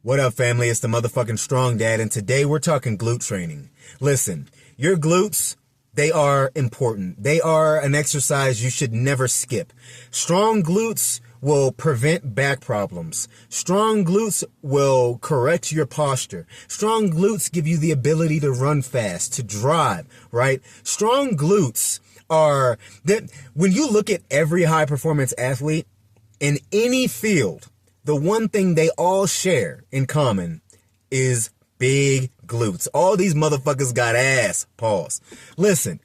What up, family? It's the motherfucking Strong Dad, and today we're talking glute training. Listen, your glutes, they are important. They are an exercise you should never skip. Strong glutes will prevent back problems. Strong glutes will correct your posture. Strong glutes give you the ability to run fast, to drive, right? Strong glutes are that when you look at every high performance athlete in any field, the one thing they all share in common is big glutes. All these motherfuckers got ass. Pause. Listen,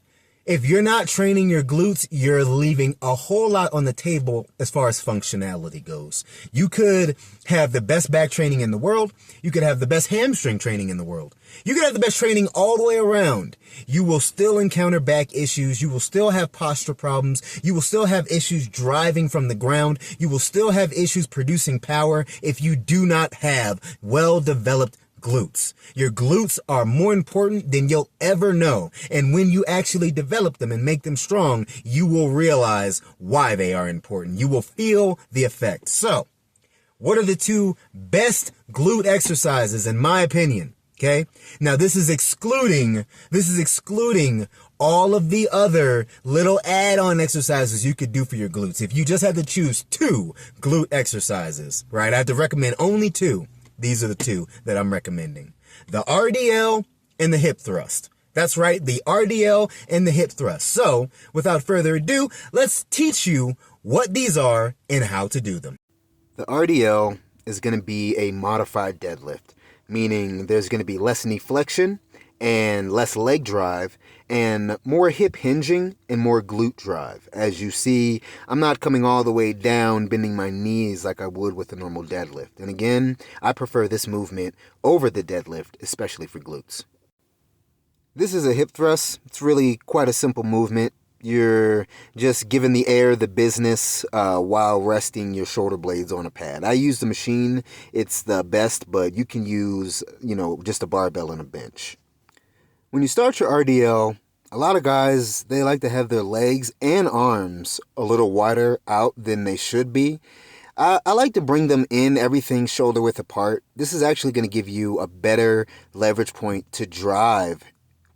if you're not training your glutes, you're leaving a whole lot on the table as far as functionality goes. You could have the best back training in the world. You could have the best hamstring training in the world. You could have the best training all the way around. You will still encounter back issues. You will still have posture problems. You will still have issues driving from the ground. You will still have issues producing power if you do not have well-developed glutes. Your glutes are more important than you'll ever know. And when you actually develop them and make them strong, you will realize why they are important. You will feel the effect. So, what are the two best glute exercises in my opinion? Okay. Now this is excluding all of the other little add-on exercises you could do for your glutes. If you just had to choose two glute exercises, right? I have to recommend only two. These are the two that I'm recommending. The RDL and the hip thrust. That's right, the RDL and the hip thrust. So, without further ado, let's teach you what these are and how to do them. The RDL is going to be a modified deadlift, meaning there's going to be less knee flexion and less leg drive and more hip hinging and more glute drive. As you see, I'm not coming all the way down, bending my knees like I would with a normal deadlift. And again, I prefer this movement over the deadlift, especially for glutes. This is a hip thrust. It's really quite a simple movement. You're just giving the air the business while resting your shoulder blades on a pad. I use the machine. It's the best, but you can use, just a barbell and a bench. When you start your RDL, a lot of guys, they like to have their legs and arms a little wider out than they should be. I like to bring them in, everything shoulder width apart. This is actually going to give you a better leverage point to drive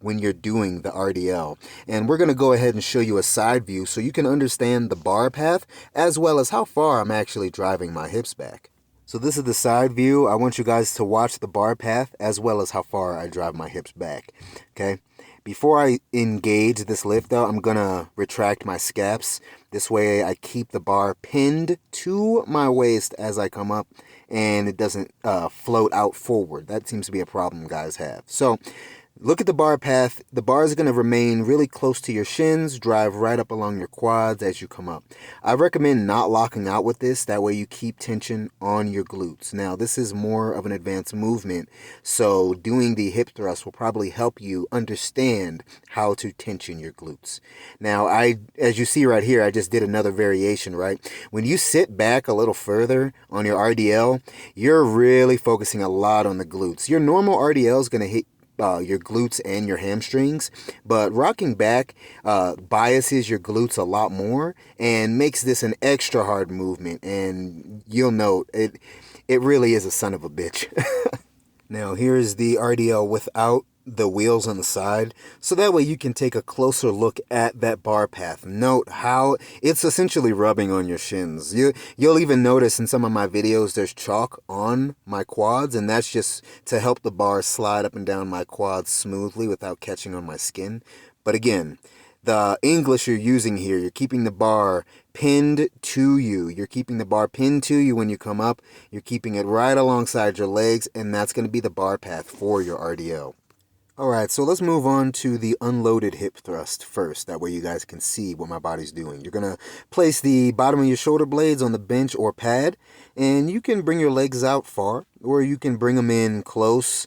when you're doing the RDL. And we're going to go ahead and show you a side view so you can understand the bar path as well as how far I'm actually driving my hips back. So this is the side view. I want you guys to watch the bar path as well as how far I drive my hips back. Okay. Before I engage this lift though, I'm going to retract my scaps. This way I keep the bar pinned to my waist as I come up and it doesn't float out forward. That seems to be a problem guys have. So look at the bar path. The bar is going to remain really close to your shins, drive right up along your quads as you come up. I recommend not locking out with this. That way you keep tension on your glutes. Now, this is more of an advanced movement, so doing the hip thrust will probably help you understand how to tension your glutes. Now, as you see right here, I just did another variation, right? When you sit back a little further on your RDL, you're really focusing a lot on the glutes. Your normal RDL is going to hit your glutes and your hamstrings, but rocking back biases your glutes a lot more and makes this an extra hard movement, and you'll note it really is a son of a bitch. Now here's the RDL without the wheels on the side, so that way you can take a closer look at that bar path. Note how it's essentially rubbing on your shins. You'll even notice in some of my videos there's chalk on my quads, and that's just to help the bar slide up and down my quads smoothly without catching on my skin. But again, the English you're using here, you're keeping the bar pinned to you. You're keeping the bar pinned to you when you come up. You're keeping it right alongside your legs, and that's going to be the bar path for your RDL. Alright, so let's move on to the unloaded hip thrust first. That way you guys can see what my body's doing. You're going to place the bottom of your shoulder blades on the bench or pad, and you can bring your legs out far, or you can bring them in close.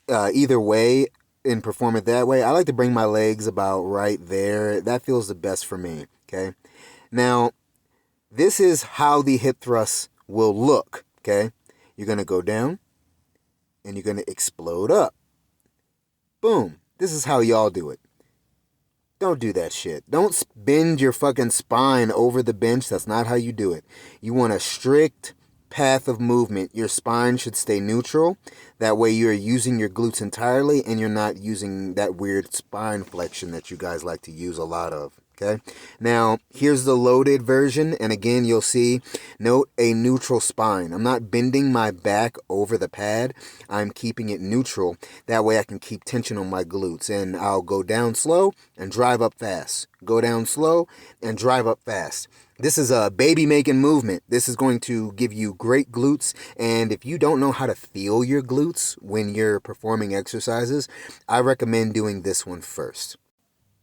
Either way, and perform it that way. I like to bring my legs about right there. That feels the best for me, okay? Now, this is how the hip thrust will look, okay? You're going to go down, and you're going to explode up. Boom. This is how y'all do it. Don't do that shit. Don't bend your fucking spine over the bench. That's not how you do it. You want a strict path of movement, your spine should stay neutral. That way you're using your glutes entirely and you're not using that weird spine flexion that you guys like to use a lot of. Okay, now here's the loaded version, and again you'll see, note a neutral spine. I'm not bending my back over the pad, I'm keeping it neutral. That way I can keep tension on my glutes, and I'll go down slow and drive up fast. Go down slow and drive up fast. This is a baby making movement. This is going to give you great glutes, and if you don't know how to feel your glutes when you're performing exercises, I recommend doing this one first.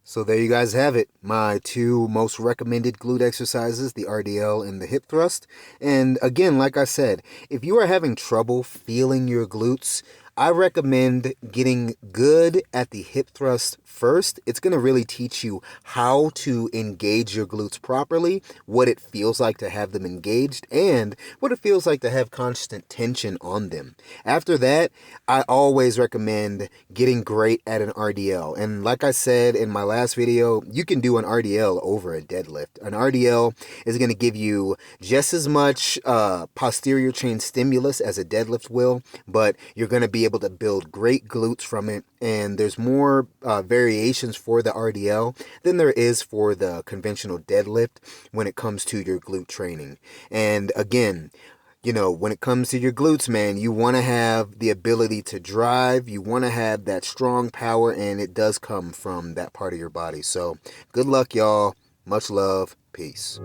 So there you guys have it, my two most recommended glute exercises, the RDL and the hip thrust. And again, like I said, if you are having trouble feeling your glutes, I recommend getting good at the hip thrust first. It's going to really teach you how to engage your glutes properly, what it feels like to have them engaged, and what it feels like to have constant tension on them. After that, I always recommend getting great at an RDL. And like I said in my last video, you can do an RDL over a deadlift. An RDL is going to give you just as much posterior chain stimulus as a deadlift will, but you're going to be able to build great glutes from it, and there's more variations for the RDL than there is for the conventional deadlift when it comes to your glute training. And again, you know, when it comes to your glutes, man, you want to have the ability to drive, you want to have that strong power, and it does come from that part of your body. So good luck, y'all. Much love. Peace.